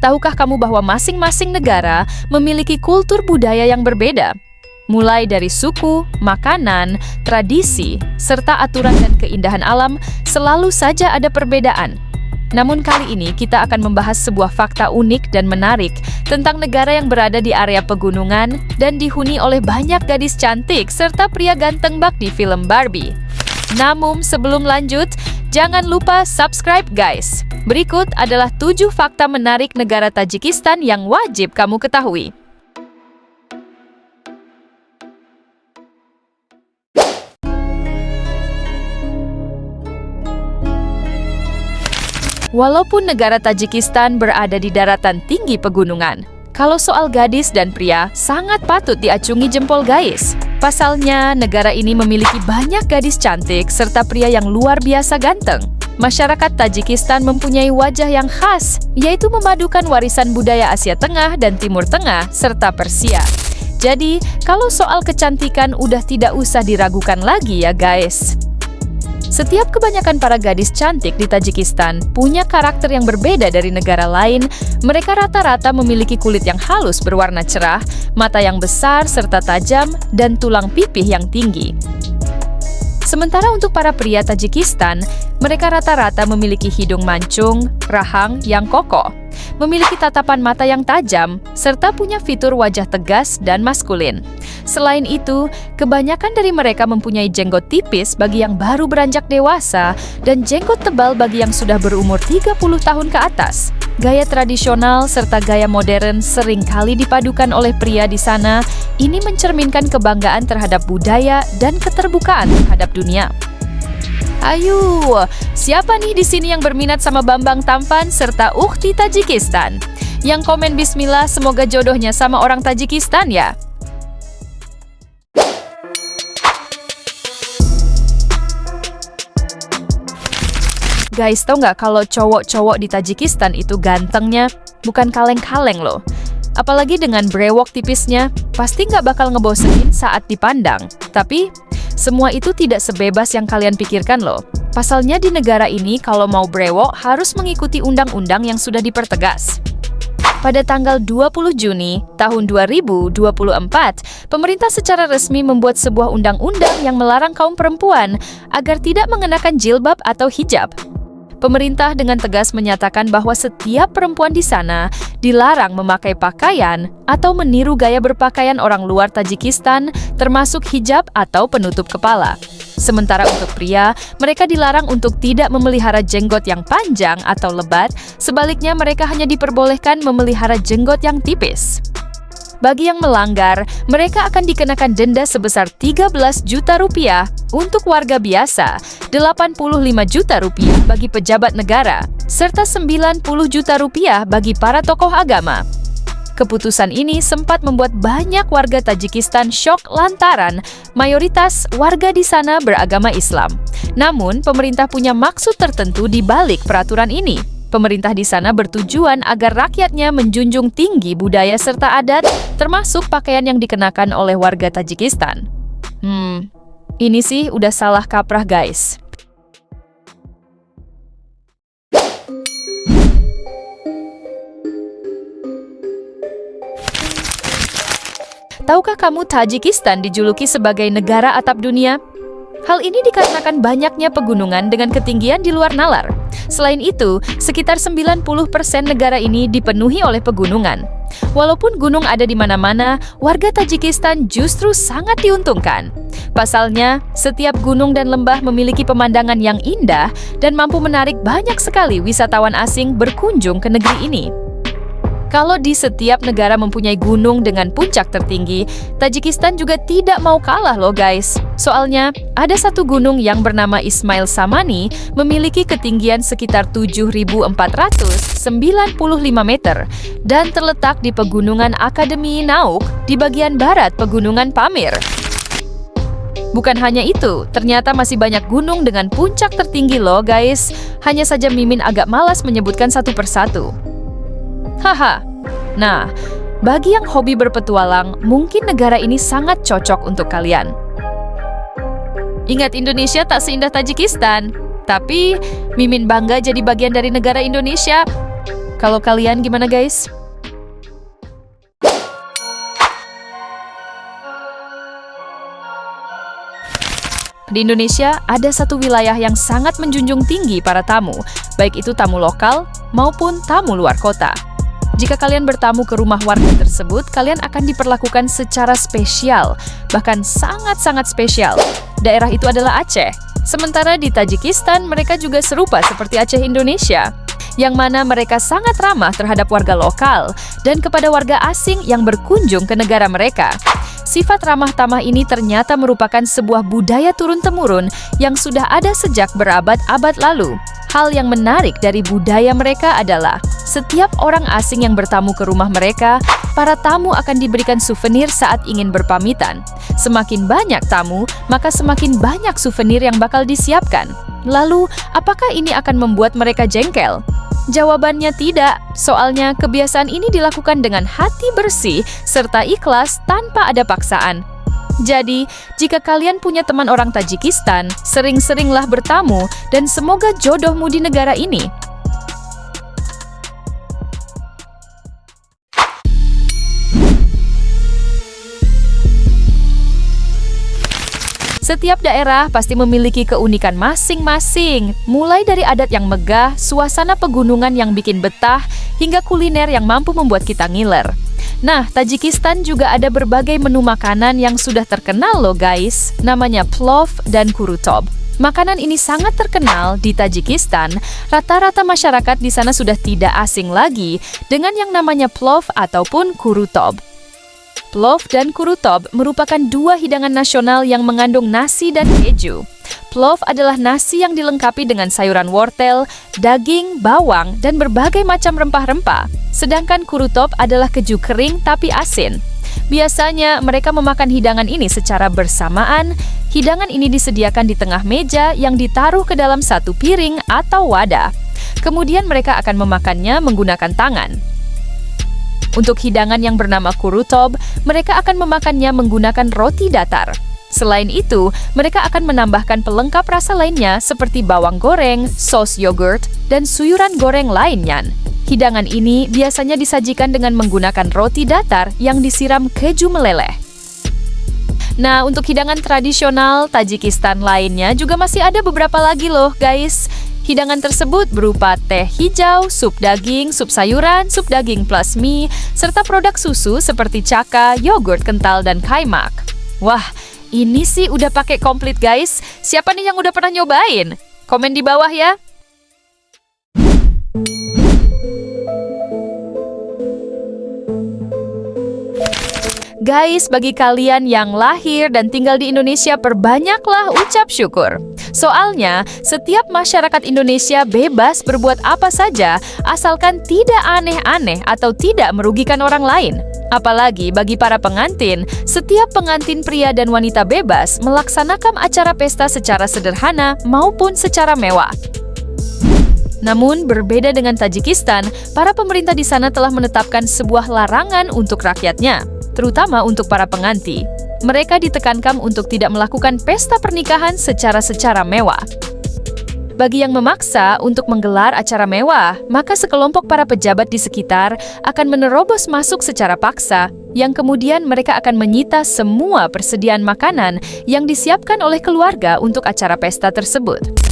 Tahukah kamu bahwa masing-masing negara memiliki kultur budaya yang berbeda? Mulai dari suku, makanan, tradisi, serta aturan dan keindahan alam, selalu saja ada perbedaan. Namun kali ini kita akan membahas sebuah fakta unik dan menarik tentang negara yang berada di area pegunungan dan dihuni oleh banyak gadis cantik serta pria ganteng bak di film Barbie. Namun sebelum lanjut, jangan lupa subscribe guys. Berikut adalah 7 fakta menarik negara Tajikistan yang wajib kamu ketahui. Walaupun negara Tajikistan berada di daratan tinggi pegunungan, kalau soal gadis dan pria sangat patut diacungi jempol guys. Pasalnya, negara ini memiliki banyak gadis cantik serta pria yang luar biasa ganteng. Masyarakat Tajikistan mempunyai wajah yang khas, yaitu memadukan warisan budaya Asia Tengah dan Timur Tengah serta Persia. Jadi, kalau soal kecantikan udah tidak usah diragukan lagi ya guys. Setiap kebanyakan para gadis cantik di Tajikistan punya karakter yang berbeda dari negara lain. Mereka rata-rata memiliki kulit yang halus berwarna cerah, mata yang besar serta tajam, dan tulang pipih yang tinggi. Sementara untuk para pria Tajikistan, mereka rata-rata memiliki hidung mancung, rahang yang kokoh, memiliki tatapan mata yang tajam, serta punya fitur wajah tegas dan maskulin. Selain itu, kebanyakan dari mereka mempunyai jenggot tipis bagi yang baru beranjak dewasa dan jenggot tebal bagi yang sudah berumur 30 tahun ke atas. Gaya tradisional serta gaya modern sering kali dipadukan oleh pria di sana. Ini mencerminkan kebanggaan terhadap budaya dan keterbukaan terhadap dunia. Ayo, siapa nih di sini yang berminat sama Bambang Tampan serta Ukhti Tajikistan? Yang komen bismillah, semoga jodohnya sama orang Tajikistan ya. Guys, tau nggak kalau cowok-cowok di Tajikistan itu gantengnya bukan kaleng-kaleng loh. Apalagi dengan brewok tipisnya, pasti nggak bakal ngebosenin saat dipandang. Tapi, semua itu tidak sebebas yang kalian pikirkan loh. Pasalnya di negara ini kalau mau brewok harus mengikuti undang-undang yang sudah dipertegas. Pada tanggal 20 Juni tahun 2024, pemerintah secara resmi membuat sebuah undang-undang yang melarang kaum perempuan agar tidak mengenakan jilbab atau hijab. Pemerintah dengan tegas menyatakan bahwa setiap perempuan di sana dilarang memakai pakaian atau meniru gaya berpakaian orang luar Tajikistan, termasuk hijab atau penutup kepala. Sementara untuk pria, mereka dilarang untuk tidak memelihara jenggot yang panjang atau lebat, sebaliknya mereka hanya diperbolehkan memelihara jenggot yang tipis. Bagi yang melanggar, mereka akan dikenakan denda sebesar 13 juta rupiah untuk warga biasa, 85 juta rupiah bagi pejabat negara, serta 90 juta rupiah bagi para tokoh agama. Keputusan ini sempat membuat banyak warga Tajikistan syok lantaran mayoritas warga di sana beragama Islam. Namun, pemerintah punya maksud tertentu di balik peraturan ini. Pemerintah di sana bertujuan agar rakyatnya menjunjung tinggi budaya serta adat, termasuk pakaian yang dikenakan oleh warga Tajikistan. Ini sih udah salah kaprah guys. Tahukah kamu Tajikistan dijuluki sebagai negara atap dunia? Hal ini dikarenakan banyaknya pegunungan dengan ketinggian di luar nalar. Selain itu, sekitar 90% negara ini dipenuhi oleh pegunungan. Walaupun gunung ada di mana-mana, warga Tajikistan justru sangat diuntungkan. Pasalnya, setiap gunung dan lembah memiliki pemandangan yang indah dan mampu menarik banyak sekali wisatawan asing berkunjung ke negeri ini. Kalau di setiap negara mempunyai gunung dengan puncak tertinggi, Tajikistan juga tidak mau kalah loh guys. Soalnya, ada satu gunung yang bernama Ismail Samani memiliki ketinggian sekitar 7.495 meter dan terletak di Pegunungan Akademi Nauk di bagian barat Pegunungan Pamir. Bukan hanya itu, ternyata masih banyak gunung dengan puncak tertinggi loh guys. Hanya saja Mimin agak malas menyebutkan satu persatu. Haha. Nah, bagi yang hobi berpetualang, mungkin negara ini sangat cocok untuk kalian. Ingat, Indonesia tak seindah Tajikistan. Tapi, Mimin bangga jadi bagian dari negara Indonesia. Kalau kalian gimana guys? Di Indonesia, ada satu wilayah yang sangat menjunjung tinggi para tamu, baik itu tamu lokal maupun tamu luar kota. Jika kalian bertamu ke rumah warga tersebut, kalian akan diperlakukan secara spesial, bahkan sangat-sangat spesial. Daerah itu adalah Aceh. Sementara di Tajikistan, mereka juga serupa seperti Aceh Indonesia, yang mana mereka sangat ramah terhadap warga lokal dan kepada warga asing yang berkunjung ke negara mereka. Sifat ramah tamah ini ternyata merupakan sebuah budaya turun-temurun yang sudah ada sejak berabad-abad lalu. Hal yang menarik dari budaya mereka adalah setiap orang asing yang bertamu ke rumah mereka, para tamu akan diberikan souvenir saat ingin berpamitan. Semakin banyak tamu, maka semakin banyak souvenir yang bakal disiapkan. Lalu, apakah ini akan membuat mereka jengkel? Jawabannya tidak, soalnya kebiasaan ini dilakukan dengan hati bersih serta ikhlas tanpa ada paksaan. Jadi, jika kalian punya teman orang Tajikistan, sering-seringlah bertamu dan semoga jodohmu di negara ini. Setiap daerah pasti memiliki keunikan masing-masing, mulai dari adat yang megah, suasana pegunungan yang bikin betah, hingga kuliner yang mampu membuat kita ngiler. Nah, Tajikistan juga ada berbagai menu makanan yang sudah terkenal loh guys, namanya plov dan kurutob. Makanan ini sangat terkenal di Tajikistan, rata-rata masyarakat di sana sudah tidak asing lagi dengan yang namanya plov ataupun kurutob. Plov dan kurutob merupakan dua hidangan nasional yang mengandung nasi dan keju. Plov adalah nasi yang dilengkapi dengan sayuran wortel, daging, bawang, dan berbagai macam rempah-rempah. Sedangkan kurutob adalah keju kering tapi asin. Biasanya mereka memakan hidangan ini secara bersamaan. Hidangan ini disediakan di tengah meja yang ditaruh ke dalam satu piring atau wadah. Kemudian mereka akan memakannya menggunakan tangan. Untuk hidangan yang bernama kurutob, mereka akan memakannya menggunakan roti datar. Selain itu, mereka akan menambahkan pelengkap rasa lainnya seperti bawang goreng, sos yogurt, dan suyuran goreng lainnya. Hidangan ini biasanya disajikan dengan menggunakan roti datar yang disiram keju meleleh. Nah, untuk hidangan tradisional Tajikistan lainnya juga masih ada beberapa lagi loh guys. Hidangan tersebut berupa teh hijau, sup daging, sup sayuran, sup daging plus mie, serta produk susu seperti caka, yogurt kental, dan kaimak. Wah, ini sih udah pakai komplit guys. Siapa nih yang udah pernah nyobain? Komen di bawah ya. Guys, bagi kalian yang lahir dan tinggal di Indonesia, perbanyaklah ucap syukur. Soalnya, setiap masyarakat Indonesia bebas berbuat apa saja, asalkan tidak aneh-aneh atau tidak merugikan orang lain. Apalagi bagi para pengantin, setiap pengantin pria dan wanita bebas melaksanakan acara pesta secara sederhana maupun secara mewah. Namun, berbeda dengan Tajikistan, para pemerintah di sana telah menetapkan sebuah larangan untuk rakyatnya, terutama untuk para pengantin. Mereka ditekankan untuk tidak melakukan pesta pernikahan secara mewah. Bagi yang memaksa untuk menggelar acara mewah, maka sekelompok para pejabat di sekitar akan menerobos masuk secara paksa, yang kemudian mereka akan menyita semua persediaan makanan yang disiapkan oleh keluarga untuk acara pesta tersebut.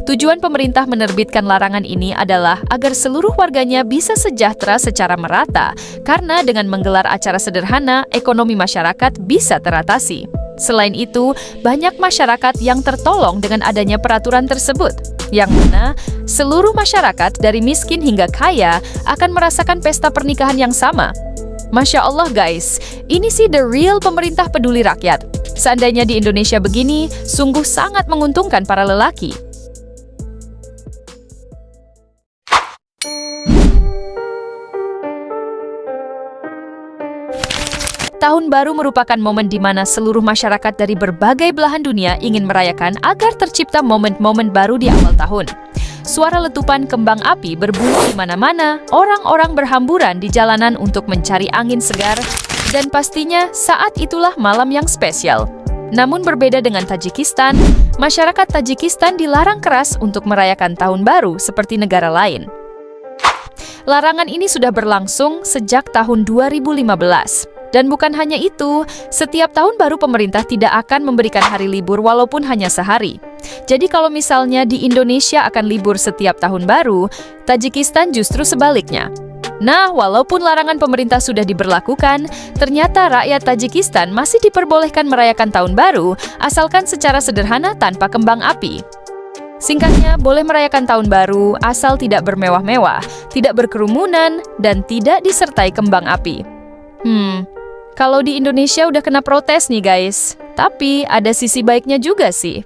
Tujuan pemerintah menerbitkan larangan ini adalah agar seluruh warganya bisa sejahtera secara merata, karena dengan menggelar acara sederhana, ekonomi masyarakat bisa teratasi. Selain itu, banyak masyarakat yang tertolong dengan adanya peraturan tersebut, yang mana seluruh masyarakat dari miskin hingga kaya akan merasakan pesta pernikahan yang sama. Masya Allah guys, ini sih the real pemerintah peduli rakyat. Seandainya di Indonesia begini, sungguh sangat menguntungkan para lelaki. Tahun baru merupakan momen di mana seluruh masyarakat dari berbagai belahan dunia ingin merayakan agar tercipta momen-momen baru di awal tahun. Suara letupan kembang api berbunyi di mana-mana, orang-orang berhamburan di jalanan untuk mencari angin segar, dan pastinya saat itulah malam yang spesial. Namun berbeda dengan Tajikistan, masyarakat Tajikistan dilarang keras untuk merayakan tahun baru seperti negara lain. Larangan ini sudah berlangsung sejak tahun 2015. Dan bukan hanya itu, setiap tahun baru pemerintah tidak akan memberikan hari libur walaupun hanya sehari. Jadi kalau misalnya di Indonesia akan libur setiap tahun baru, Tajikistan justru sebaliknya. Nah, walaupun larangan pemerintah sudah diberlakukan, ternyata rakyat Tajikistan masih diperbolehkan merayakan tahun baru asalkan secara sederhana tanpa kembang api. Singkatnya, boleh merayakan tahun baru asal tidak bermewah-mewah, tidak berkerumunan, dan tidak disertai kembang api. Kalau di Indonesia udah kena protes nih guys, tapi ada sisi baiknya juga sih.